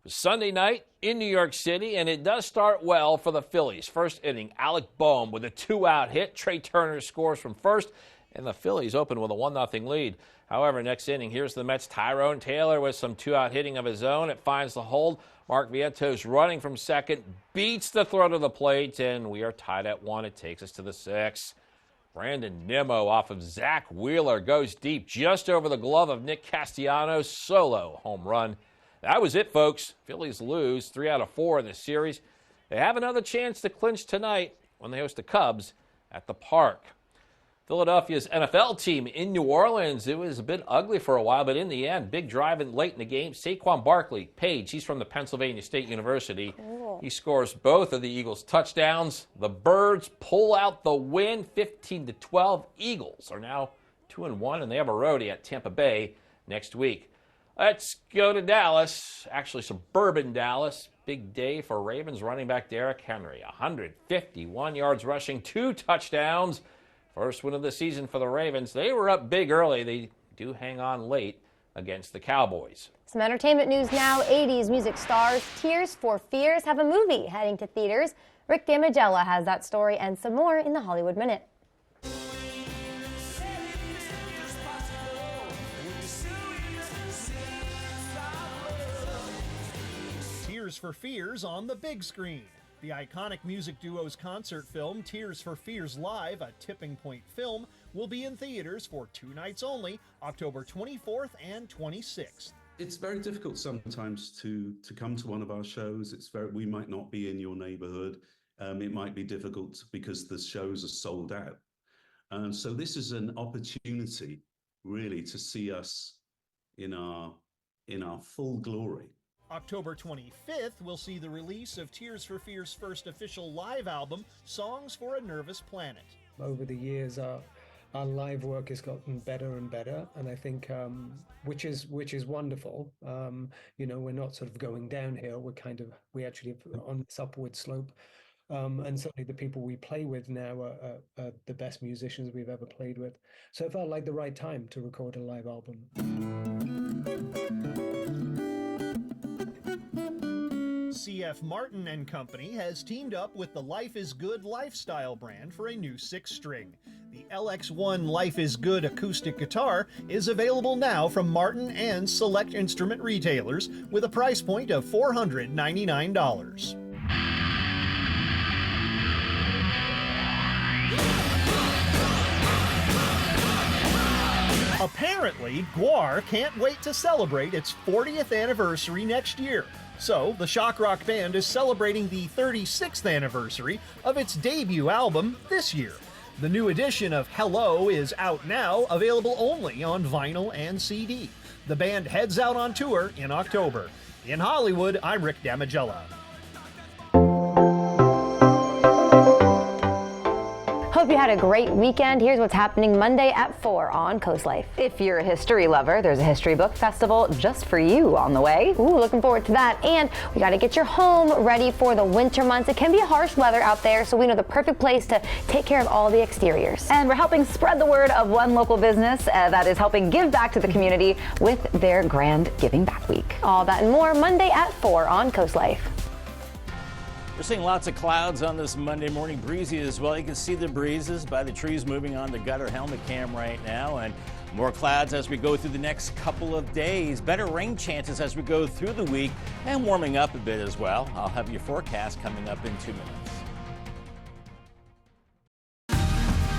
It was Sunday night in New York City, and it does start well for the Phillies. First inning, Alec Boehm with a 2-out hit. Trey Turner scores from first, and the Phillies open with a 1-0 lead. However, next inning, here's the Mets' Tyrone Taylor with some 2-out hitting of his own. It finds the hold. Mark Vientos running from second, beats the throw to the plate, and we are tied at 1. It takes us to the 6th. Brandon Nimmo off of Zach Wheeler goes deep just over the glove of Nick Castellanos. Solo home run. That was it, folks. Phillies lose 3 out of 4 in the series. They have another chance to clinch tonight when they host the Cubs at the Park. Philadelphia's NFL team in New Orleans, it was a bit ugly for a while, but in the end, big drive in late in the game. Saquon Barkley, Page, he's from the Pennsylvania State University. Cool. He scores both of the Eagles' touchdowns. The Birds pull out the win, 15-12. Eagles are now 2-1, and they have a roadie at Tampa Bay next week. Let's go to Dallas, actually suburban Dallas. Big day for Ravens running back Derrick Henry. 151 yards rushing, 2 touchdowns. First win of the season for the Ravens. They were up big early. They do hang on late against the Cowboys. Some entertainment news now. 80s music stars Tears for Fears have a movie heading to theaters. Rick Damigella has that story and some more in the Hollywood Minute. Tears for Fears on the big screen. The iconic music duo's concert film, Tears for Fears Live, a tipping point film, will be in theaters for 2 nights only, October 24th and 26th. It's very difficult sometimes to come to one of our shows. We might not be in your neighborhood. It might be difficult because the shows are sold out. So this is an opportunity really to see us in our full glory. October 25th, we'll see the release of Tears for Fears' first official live album, Songs for a Nervous Planet. Over the years, our live work has gotten better and better, and I think which is wonderful. You know, we're not sort of going downhill. We actually are on this upward slope. And certainly the people we play with now are the best musicians we've ever played with. So it felt like the right time to record a live album. CF Martin and Company has teamed up with the Life is Good lifestyle brand for a new 6-string. The LX1 Life is Good acoustic guitar is available now from Martin and select instrument retailers with a price point of $499. Apparently, Gwar can't wait to celebrate its 40th anniversary next year. So, the shock rock band is celebrating the 36th anniversary of its debut album this year. The new edition of Hello is out now, available only on vinyl and CD. The band heads out on tour in October. In Hollywood, I'm Rick Damigella. Hope you had a great weekend. Here's what's happening Monday at 4 on Coast Life. If you're a history lover, there's a history book festival just for you on the way. Ooh, looking forward to that. And we got to get your home ready for the winter months. It can be harsh weather out there, so we know the perfect place to take care of all the exteriors. And we're helping spread the word of one local business that is helping give back to the community with their grand Giving Back Week. All that and more Monday at 4 on Coast Life. We're seeing lots of clouds on this Monday morning, breezy as well. You can see the breezes by the trees moving on the gutter helmet cam right now, and more clouds as we go through the next couple of days. Better rain chances as we go through the week, and warming up a bit as well. I'll have your forecast coming up in 2 minutes.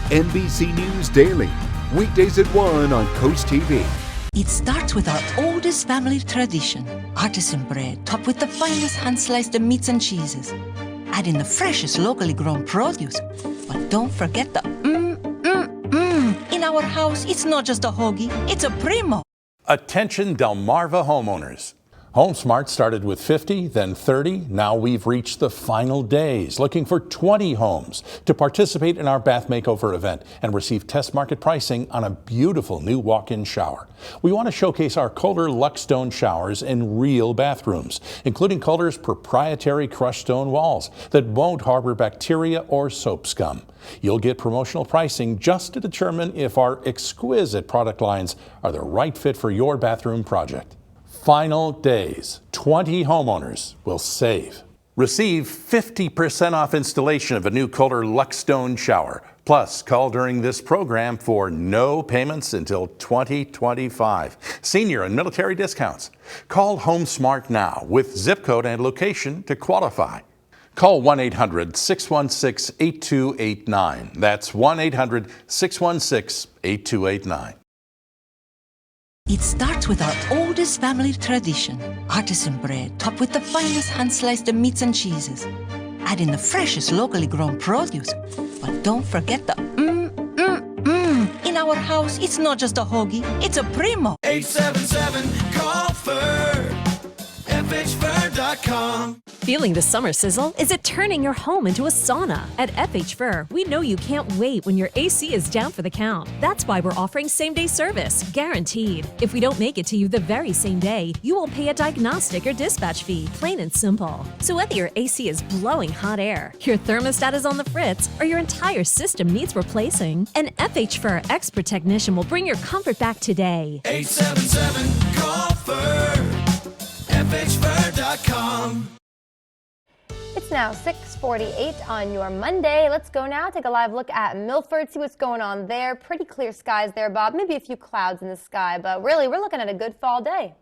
NBC News Daily, weekdays at 1 on Coast TV. It starts with our oldest family tradition, artisan bread, topped with the finest hand-sliced meats and cheeses. Add in the freshest locally grown produce. But don't forget the In our house, it's not just a hoagie, it's a primo. Attention Delmarva homeowners. HomeSmart started with 50, then 30. Now we've reached the final days, looking for 20 homes to participate in our bath makeover event and receive test market pricing on a beautiful new walk-in shower. We want to showcase our Kohler Luxe Stone showers in real bathrooms, including Kohler's proprietary crushed stone walls that won't harbor bacteria or soap scum. You'll get promotional pricing just to determine if our exquisite product lines are the right fit for your bathroom project. Final days, 20 homeowners will save. Receive 50% off installation of a new Kohler Luxe Stone shower. Plus, call during this program for no payments until 2025. Senior and military discounts. Call HomeSmart now with zip code and location to qualify. Call 1-800-616-8289. That's 1-800-616-8289. It starts with our oldest family tradition, artisan bread, topped with the finest hand-sliced meats and cheeses. Add in the freshest locally grown produce. But don't forget the In our house, it's not just a hoagie, it's a primo. 877-CALL-FUR, FHFur.com. Feeling the summer sizzle? Is it turning your home into a sauna? At FH Fur, we know you can't wait when your AC is down for the count. That's why we're offering same-day service, guaranteed. If we don't make it to you the very same day, you will pay a diagnostic or dispatch fee, plain and simple. So whether your AC is blowing hot air, your thermostat is on the fritz, or your entire system needs replacing, an FH Fur expert technician will bring your comfort back today. 877-CALL-FUR, FHFur.com. It's now 6:48 on your Monday. Let's go now. Take a live look at Milford, see what's going on there. Pretty clear skies there, Bob. Maybe a few clouds in the sky, but really, we're looking at a good fall day.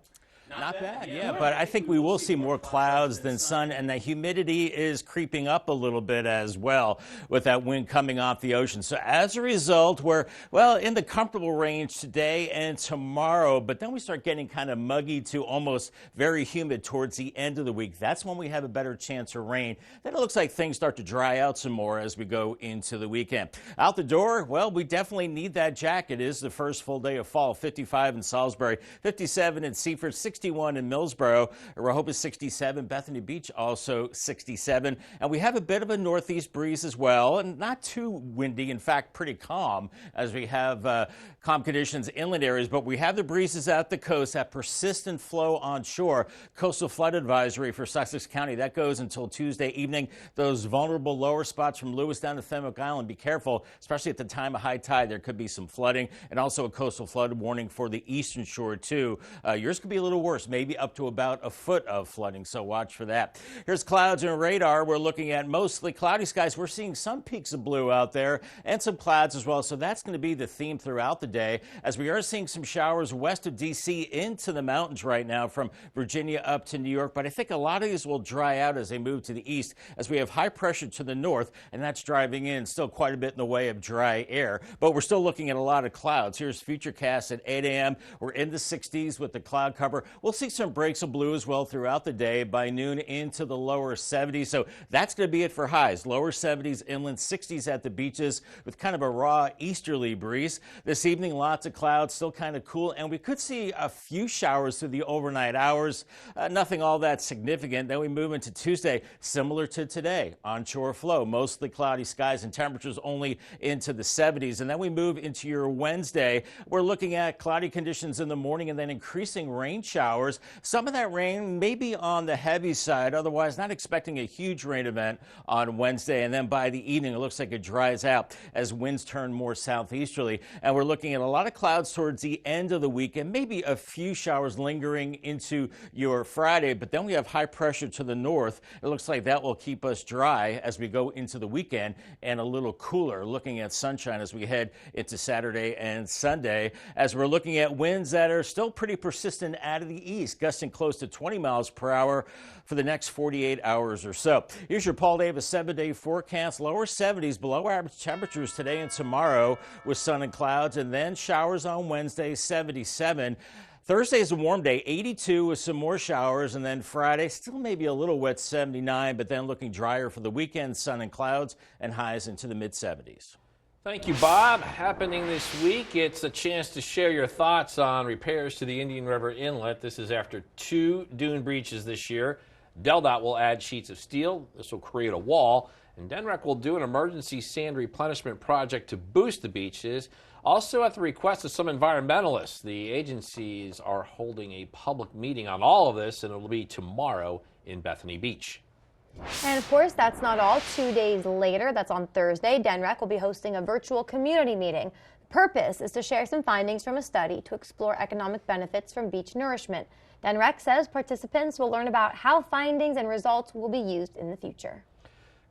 Not bad, yeah, but I think we will see more clouds than sun, and the humidity is creeping up a little bit as well with that wind coming off the ocean. So as a result, we're, well, in the comfortable range today and tomorrow, but then we start getting kind of muggy to almost very humid towards the end of the week. That's when we have a better chance of rain. Then it looks like things start to dry out some more as we go into the weekend. Out the door, well, we definitely need that jacket. It is the first full day of fall. 55 in Salisbury, 57 in Seaford, 60 61 in Millsboro. Rehoboth 67. Bethany Beach also 67. And we have a bit of a northeast breeze as well, and not too windy. In fact, pretty calm as we have calm conditions inland areas. But we have the breezes at the coast, that persistent flow onshore. Coastal flood advisory for Sussex County. That goes until Tuesday evening. Those vulnerable lower spots from Lewis down to Fenwick Island, be careful, especially at the time of high tide. There could be some flooding, and also a coastal flood warning for the eastern shore, too. Yours could be a little worse, maybe up to about a foot of flooding, so watch for that. Here's clouds and radar. We're looking at mostly cloudy skies. We're seeing some peaks of blue out there and some clouds as well, so that's going to be the theme throughout the day, as we are seeing some showers west of D.C. into the mountains right now from Virginia up to New York, but I think a lot of these will dry out as they move to the east, as we have high pressure to the north, and that's driving in still quite a bit in the way of dry air. But we're still looking at a lot of clouds. Here's Futurecast at 8 a.m. We're in the 60s with the cloud cover. We'll see some breaks of blue as well throughout the day. By noon into the lower 70s. So that's going to be it for highs. Lower 70s inland, 60s at the beaches with kind of a raw easterly breeze. This evening, lots of clouds, still kind of cool, and we could see a few showers through the overnight hours. Nothing all that significant. Then we move into Tuesday, similar to today. Onshore flow, mostly cloudy skies and temperatures only into the 70s. And then we move into your Wednesday. We're looking at cloudy conditions in the morning and then increasing rain showers. Some of that rain may be on the heavy side. Otherwise, not expecting a huge rain event on Wednesday. And then by the evening, it looks like it dries out as winds turn more southeasterly. And we're looking at a lot of clouds towards the end of the week and maybe a few showers lingering into your Friday. But then we have high pressure to the north. It looks like that will keep us dry as we go into the weekend and a little cooler, looking at sunshine as we head into Saturday and Sunday, as we're looking at winds that are still pretty persistent out of the east, gusting close to 20 miles per hour for the next 48 hours or so. Here's your Paul Davis 7-day forecast. Lower 70s, below average temperatures today and tomorrow with sun and clouds, and then showers on Wednesday, 77. Thursday is a warm day, 82 with some more showers, and then Friday still maybe a little wet, 79, but then looking drier for the weekend, sun and clouds, and highs into the mid-70s. Thank you, Bob. Happening this week, it's a chance to share your thoughts on repairs to the Indian River Inlet. This is after 2 dune breaches this year. DelDOT will add sheets of steel. This will create a wall. And DNREC will do an emergency sand replenishment project to boost the beaches. Also, at the request of some environmentalists, the agencies are holding a public meeting on all of this, and it will be tomorrow in Bethany Beach. And of course, that's not all. 2 days later, that's on Thursday, DNREC will be hosting a virtual community meeting. The purpose is to share some findings from a study to explore economic benefits from beach nourishment. DNREC says participants will learn about how findings and results will be used in the future.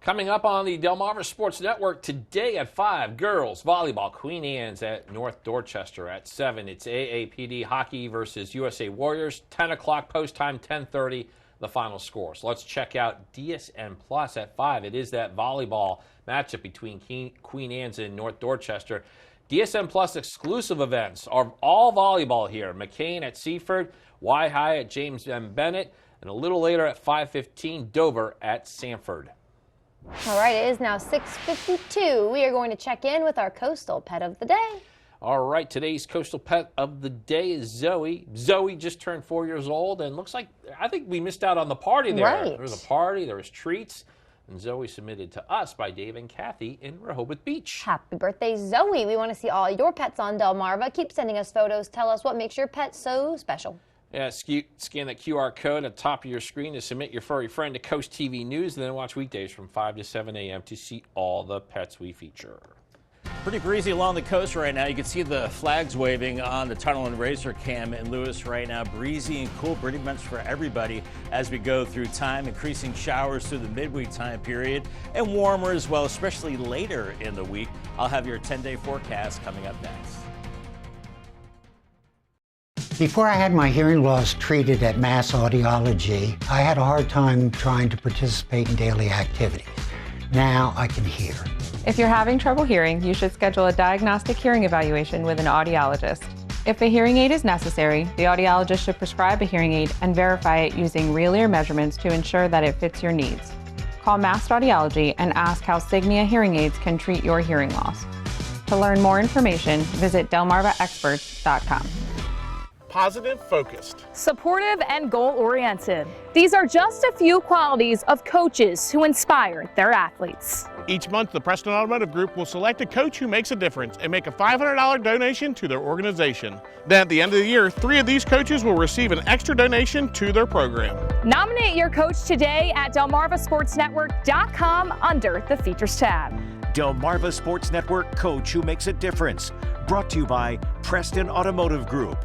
Coming up on the Delmarva Sports Network today at 5, girls volleyball, Queen Anne's at North Dorchester. At 7, it's AAPD hockey versus USA Warriors. 10 o'clock post time, 10:30, the final score. So let's check out DSN Plus at 5. It is that volleyball matchup between Queen Anne's and North Dorchester. DSN Plus exclusive events are all volleyball here. McCain at Seaford, Y-High at James M. Bennett, and a little later at 5:15, Dover at Sanford. All right, it is now 6:52. We are going to check in with our coastal pet of the day. All right, today's coastal pet of the day is Zoe. Zoe just turned 4 years old, and looks like, I think we missed out on the party there. Right. There was a party, there was treats, and Zoe submitted to us by Dave and Kathy in Rehoboth Beach. Happy birthday, Zoe. We want to see all your pets on Delmarva. Keep sending us photos. Tell us what makes your pet so special. Yeah, scan that QR code at the top of your screen to submit your furry friend to Coast TV News, and then watch weekdays from 5 to 7 a.m. to see all the pets we feature. Pretty breezy along the coast right now. You can see the flags waving on the Tunnel and Razor Cam in Lewis right now. Breezy and cool, pretty much for everybody as we go through time. Increasing showers through the midweek time period and warmer as well, especially later in the week. I'll have your 10-day forecast coming up next. Before I had my hearing loss treated at Mass Audiology, I had a hard time trying to participate in daily activities. Now I can hear. If you're having trouble hearing, you should schedule a diagnostic hearing evaluation with an audiologist. If a hearing aid is necessary, the audiologist should prescribe a hearing aid and verify it using real ear measurements to ensure that it fits your needs. Call Mass Audiology and ask how Signia hearing aids can treat your hearing loss. To learn more information, visit delmarvaexperts.com. positive, focused. Supportive and goal-oriented. These are just a few qualities of coaches who inspire their athletes. Each month, the Preston Automotive Group will select a coach who makes a difference and make a $500 donation to their organization. Then at the end of the year, 3 of these coaches will receive an extra donation to their program. Nominate your coach today at DelmarvaSportsNetwork.com under the Features tab. Delmarva Sports Network Coach Who Makes a Difference. Brought to you by Preston Automotive Group.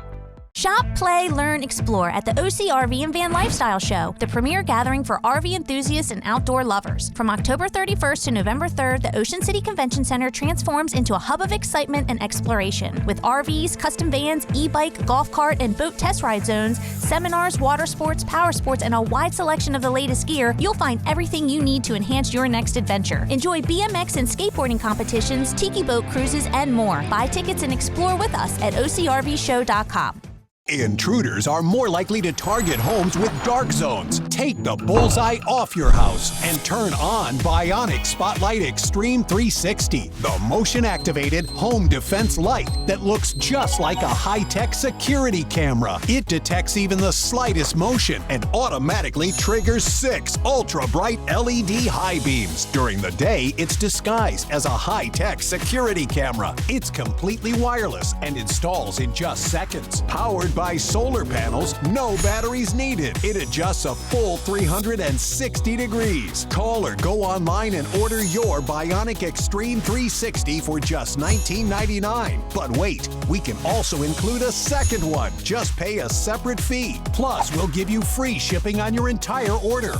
Shop, play, learn, explore at the OC RV and Van Lifestyle Show, the premier gathering for RV enthusiasts and outdoor lovers. From October 31st to November 3rd, the Ocean City Convention Center transforms into a hub of excitement and exploration. With RVs, custom vans, e-bike, golf cart, and boat test ride zones, seminars, water sports, power sports, and a wide selection of the latest gear, you'll find everything you need to enhance your next adventure. Enjoy BMX and skateboarding competitions, tiki boat cruises, and more. Buy tickets and explore with us at OCRVshow.com. Intruders are more likely to target homes with dark zones. Take the bullseye off your house and turn on Bionic Spotlight Extreme 360, the motion-activated home defense light that looks just like a high-tech security camera. It detects even the slightest motion and automatically triggers 6 ultra-bright LED high beams. During the day, it's disguised as a high-tech security camera. It's completely wireless and installs in just seconds. Powered by solar panels, no batteries needed. It adjusts a full 360 degrees. Call or go online and order your Bionic Extreme 360 for just $19.99. But wait, we can also include a second one. Just pay a separate fee. Plus, we'll give you free shipping on your entire order.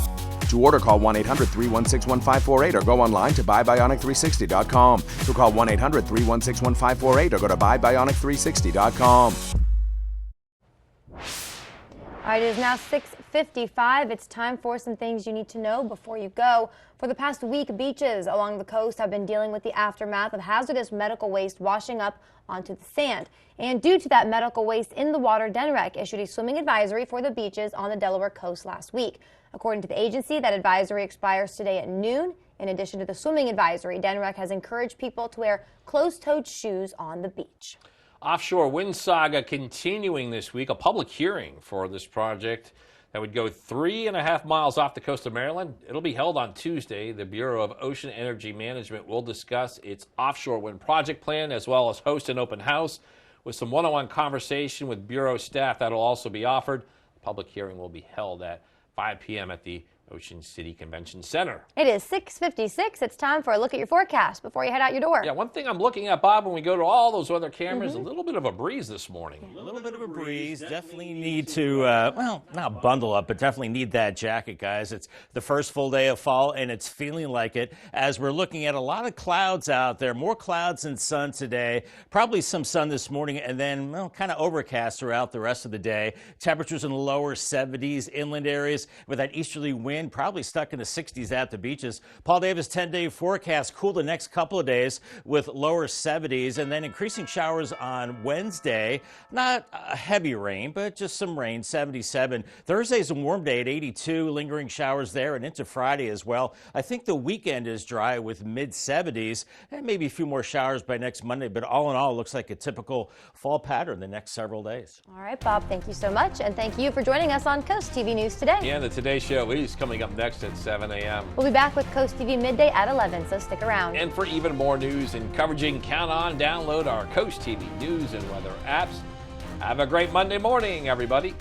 To order, call 1-800-316-1548 or go online to buybionic360.com. To call 1-800-316-1548 or go to buybionic360.com. All right, it is now 6:55. It's time for some things you need to know before you go. For the past week, beaches along the coast have been dealing with the aftermath of hazardous medical waste washing up onto the sand. And due to that medical waste in the water, DNREC issued a swimming advisory for the beaches on the Delaware coast last week. According to the agency, that advisory expires today at noon. In addition to the swimming advisory, DNREC has encouraged people to wear closed-toed shoes on the beach. Offshore wind saga continuing this week. A public hearing for this project that would go 3.5 miles off the coast of Maryland. It'll be held on Tuesday. The Bureau of Ocean Energy Management will discuss its offshore wind project plan as well as host an open house with some one-on-one conversation with Bureau staff that'll also be offered. The public hearing will be held at 5 p.m. at the Ocean City Convention Center. It is 6:56. It's time for a look at your forecast before you head out your door. Yeah, one thing I'm looking at, Bob, when we go to all those other cameras, a little bit of a breeze this morning. A little bit of a breeze. Definitely need to, well, not bundle up, but definitely need that jacket, guys. It's the first full day of fall, and it's feeling like it as we're looking at a lot of clouds out there. More clouds than sun today. Probably some sun this morning, and then, well, kind of overcast throughout the rest of the day. Temperatures in the lower 70s, inland areas with that easterly wind probably stuck in the 60s at the beaches. Paul Davis 10-day forecast, cool the next couple of days with lower 70s and then increasing showers on Wednesday. Not a heavy rain, but just some rain, 77. Thursday's a warm day at 82, lingering showers there and into Friday as well. I think the weekend is dry with mid-70s and maybe a few more showers by next Monday, but all in all, looks like a typical fall pattern the next several days. All right, Bob, thank you so much, and thank you for joining us on Coast TV News Today. Yeah, the Today Show is coming up next at 7 a.m. We'll be back with Coast TV midday at 11, so stick around. And for even more news and coverage, you can count on, download our Coast TV news and weather apps. Have a great Monday morning, everybody.